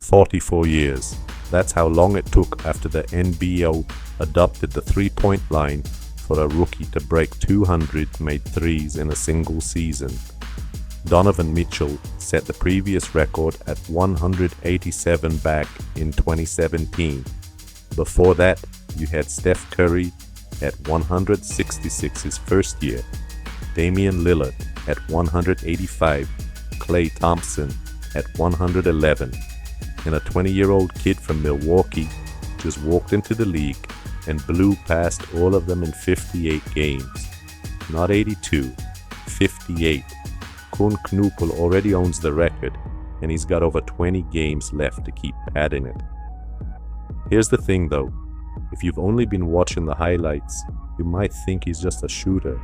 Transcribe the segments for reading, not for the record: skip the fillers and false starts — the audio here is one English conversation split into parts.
44 years. That's how long it took after the NBO adopted the three-point line for a rookie to break 200 made threes in a single season. Donovan Mitchell set the previous record at 187 back in 2017. Before that, you had Steph Curry at 166 his first year, Damian Lillard at 185, Klay Thompson at 111, and a 20-year-old kid from Milwaukee just walked into the league and blew past all of them in 58 games. Not 82, 58. Kon Knueppel already owns the record, and he's got over 20 games left to keep padding it. Here's the thing though, if you've only been watching the highlights, you might think he's just a shooter.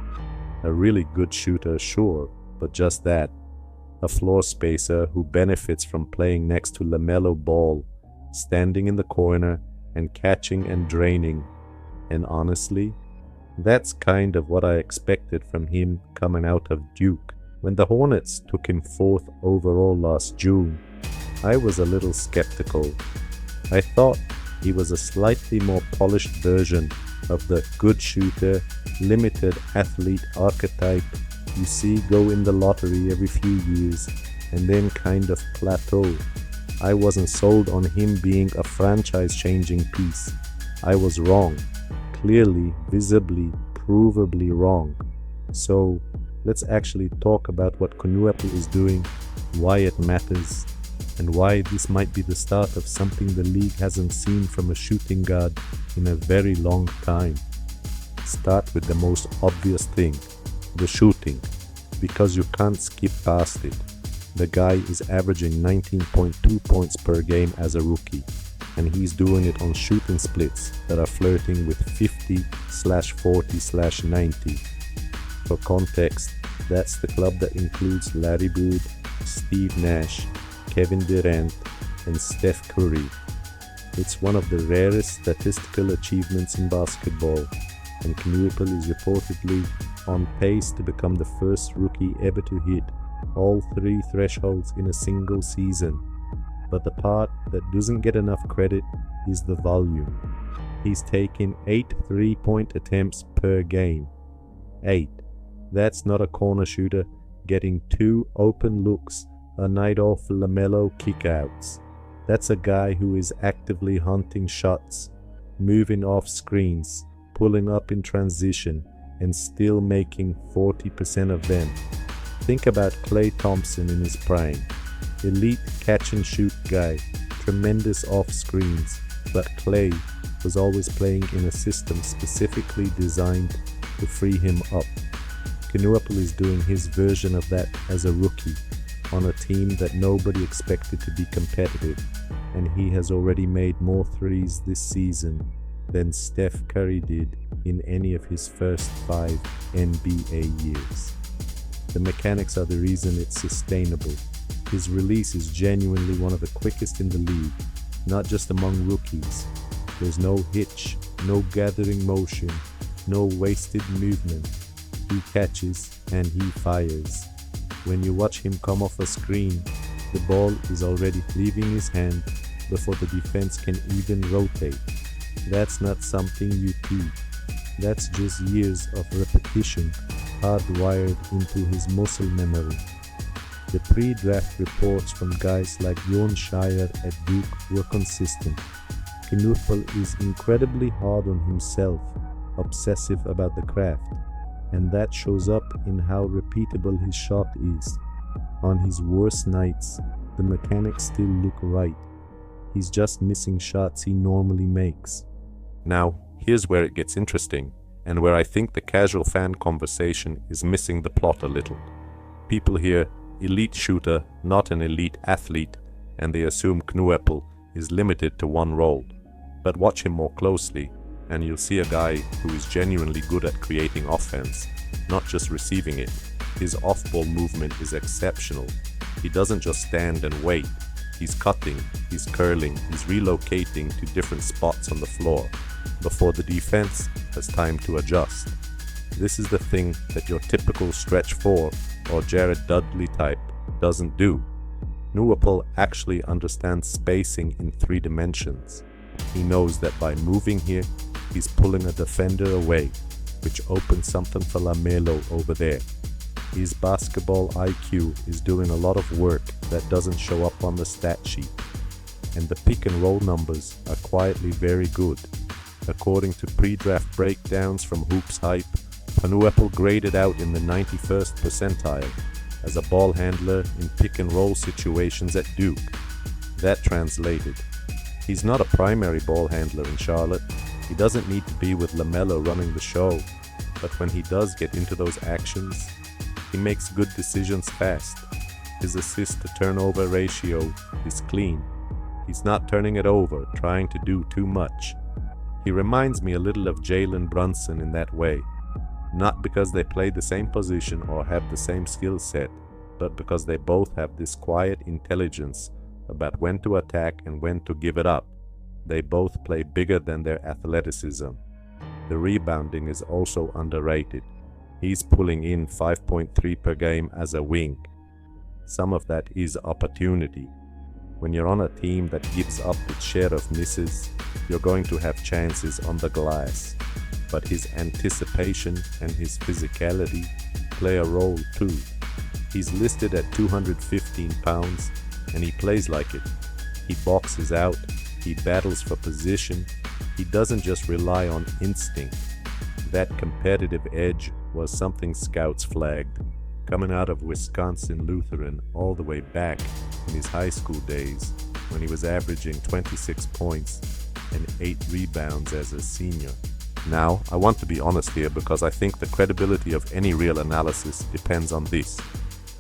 A really good shooter, sure, but just that. A floor spacer who benefits from playing next to LaMelo Ball, standing in the corner and catching and draining. And honestly, that's kind of what I expected from him coming out of Duke. When the Hornets took him 4th overall last June, I was a little skeptical. I thought he was a slightly more polished version of the good shooter, limited athlete archetype you see go in the lottery every few years and then kind of plateau. I wasn't sold on him being a franchise-changing piece. I was wrong. Clearly, visibly, provably wrong. So, let's actually talk about what Kon Knueppel is doing, why it matters, and why this might be the start of something the league hasn't seen from a shooting guard in a very long time. Start with the most obvious thing, the shooting, because you can't skip past it. The guy is averaging 19.2 points per game as a rookie, and he's doing it on shooting splits that are flirting with 50/40/90. For context, that's the club that includes Larry Bird, Steve Nash, Kevin Durant, and Steph Curry. It's one of the rarest statistical achievements in basketball, and Knueppel is reportedly on pace to become the first rookie ever to hit all 3 thresholds in a single season. But the part that doesn't get enough credit is the volume. He's taking 8 3-point attempts per game. 8. That's not a corner shooter getting 2 open looks a night off LaMelo kickouts. That's a guy who is actively hunting shots, moving off screens, pulling up in transition, and still making 40% of them. Think about Klay Thompson in his prime. Elite catch and shoot guy, tremendous off screens, but Klay was always playing in a system specifically designed to free him up. Knueppel is doing his version of that as a rookie on a team that nobody expected to be competitive, and he has already made more threes this season than Steph Curry did in any of his first 5 NBA years. The mechanics are the reason it's sustainable. His release is genuinely one of the quickest in the league, not just among rookies. There's no hitch, no gathering motion, no wasted movement. He catches and he fires. When you watch him come off a screen, the ball is already leaving his hand before the defense can even rotate. That's not something you teach. That's just years of repetition hardwired into his muscle memory. The pre-draft reports from guys like Jon Scheyer at Duke were consistent. Knueppel is incredibly hard on himself, obsessive about the craft, and that shows up in how repeatable his shot is. On his worst nights, the mechanics still look right. He's just missing shots he normally makes. Now, here's where it gets interesting, and where I think the casual fan conversation is missing the plot a little. People hear elite shooter, not an elite athlete, and they assume Knueppel is limited to one role. But watch him more closely, and you'll see a guy who is genuinely good at creating offense, not just receiving it. His off-ball movement is exceptional. He doesn't just stand and wait. He's cutting, he's curling, he's relocating to different spots on the floor before the defense has time to adjust. This is the thing that your typical stretch 4 or Jared Dudley type doesn't do. Knueppel actually understands spacing in 3 dimensions. He knows that by moving here, he's pulling a defender away, which opens something for LaMelo over there. His basketball IQ is doing a lot of work that doesn't show up on the stat sheet, and the pick and roll numbers are quietly very good. According to pre-draft breakdowns from Hoops Hype, Knueppel graded out in the 91st percentile as a ball handler in pick and roll situations at Duke. That translated, he's not a primary ball handler in Charlotte. He doesn't need to be with LaMelo running the show, but when he does get into those actions, he makes good decisions fast. His assist-to-turnover ratio is clean. He's not turning it over, trying to do too much. He reminds me a little of Jalen Brunson in that way, not because they play the same position or have the same skill set, but because they both have this quiet intelligence about when to attack and when to give it up. They both play bigger than their athleticism. The rebounding is also underrated. He's pulling in 5.3 per game as a wing. Some of that is opportunity. When you're on a team that gives up its share of misses, you're going to have chances on the glass. But his anticipation and his physicality play a role too. He's listed at 215 pounds, and he plays like it. He boxes out, he battles for position, he doesn't just rely on instinct. That competitive edge was something scouts flagged. Coming out of Wisconsin Lutheran all the way back in his high school days, when he was averaging 26 points and 8 rebounds as a senior. Now, I want to be honest here because I think the credibility of any real analysis depends on this.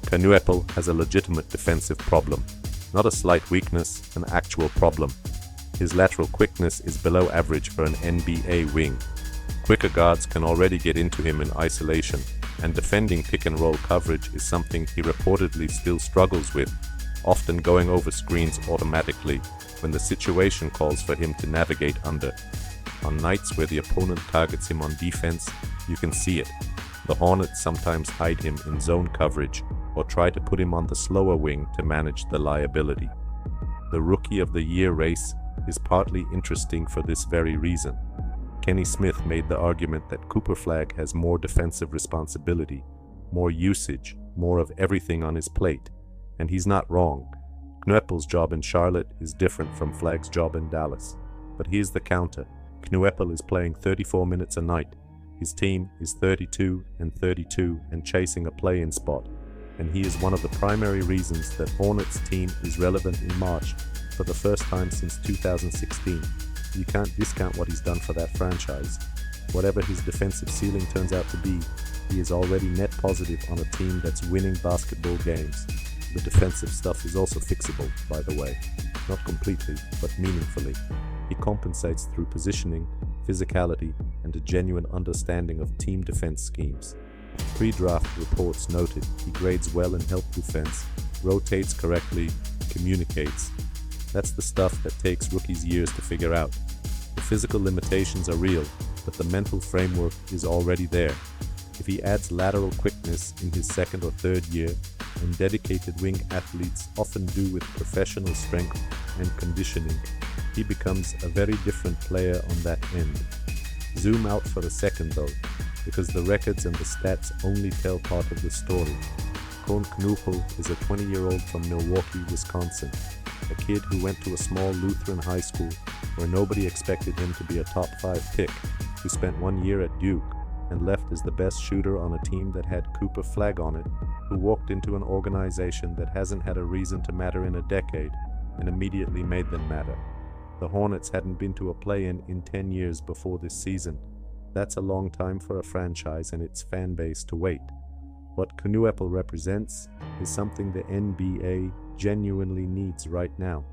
Kon Knueppel has a legitimate defensive problem, not a slight weakness, an actual problem. His lateral quickness is below average for an NBA wing. Quicker guards can already get into him in isolation, and defending pick-and-roll coverage is something he reportedly still struggles with, often going over screens automatically when the situation calls for him to navigate under. On nights where the opponent targets him on defense, you can see it. The Hornets sometimes hide him in zone coverage or try to put him on the slower wing to manage the liability. The Rookie of the Year race is partly interesting for this very reason. Kenny Smith made the argument that Cooper Flagg has more defensive responsibility, more usage, more of everything on his plate, and he's not wrong. Knueppel's job in Charlotte is different from Flagg's job in Dallas. But here's the counter. Knueppel is playing 34 minutes a night. His team is 32 and 32 and chasing a play-in spot, and he is one of the primary reasons that Hornets' team is relevant in March for the first time since 2016. You can't discount what he's done for that franchise. Whatever his defensive ceiling turns out to be, he is already net positive on a team that's winning basketball games. The defensive stuff is also fixable, by the way. Not completely, but meaningfully. He compensates through positioning, physicality, and a genuine understanding of team defense schemes. Pre-draft reports noted he grades well in help defense, rotates correctly, communicates. That's the stuff that takes rookies years to figure out. The physical limitations are real, but the mental framework is already there. If he adds lateral quickness in his second or third year, and dedicated wing athletes often do with professional strength and conditioning, he becomes a very different player on that end. Zoom out for a second though, because the records and the stats only tell part of the story. Kon Knueppel is a 20-year-old from Milwaukee, Wisconsin, a kid who went to a small Lutheran high school where nobody expected him to be a top 5 pick, who spent 1 year at Duke and left as the best shooter on a team that had Cooper Flagg on it, who walked into an organization that hasn't had a reason to matter in a decade and immediately made them matter. The Hornets hadn't been to a play-in in 10 years before this season. That's a long time for a franchise and its fan base to wait. What Kon Knueppel represents is something the NBA genuinely needs right now.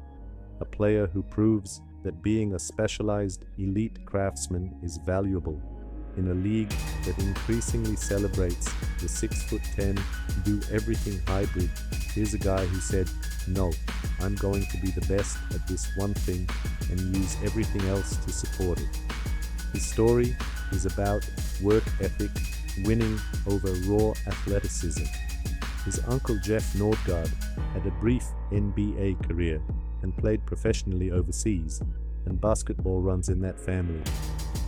A player who proves that being a specialized elite craftsman is valuable. In a league that increasingly celebrates the 6'10", do-everything hybrid, here's a guy who said, "No, I'm going to be the best at this one thing and use everything else to support it." His story is about work ethic winning over raw athleticism. His uncle Jeff Nordgaard had a brief NBA career and played professionally overseas, and basketball runs in that family.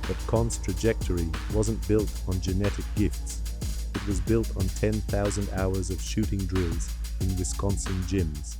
But Kon's trajectory wasn't built on genetic gifts. It was built on 10,000 hours of shooting drills in Wisconsin gyms.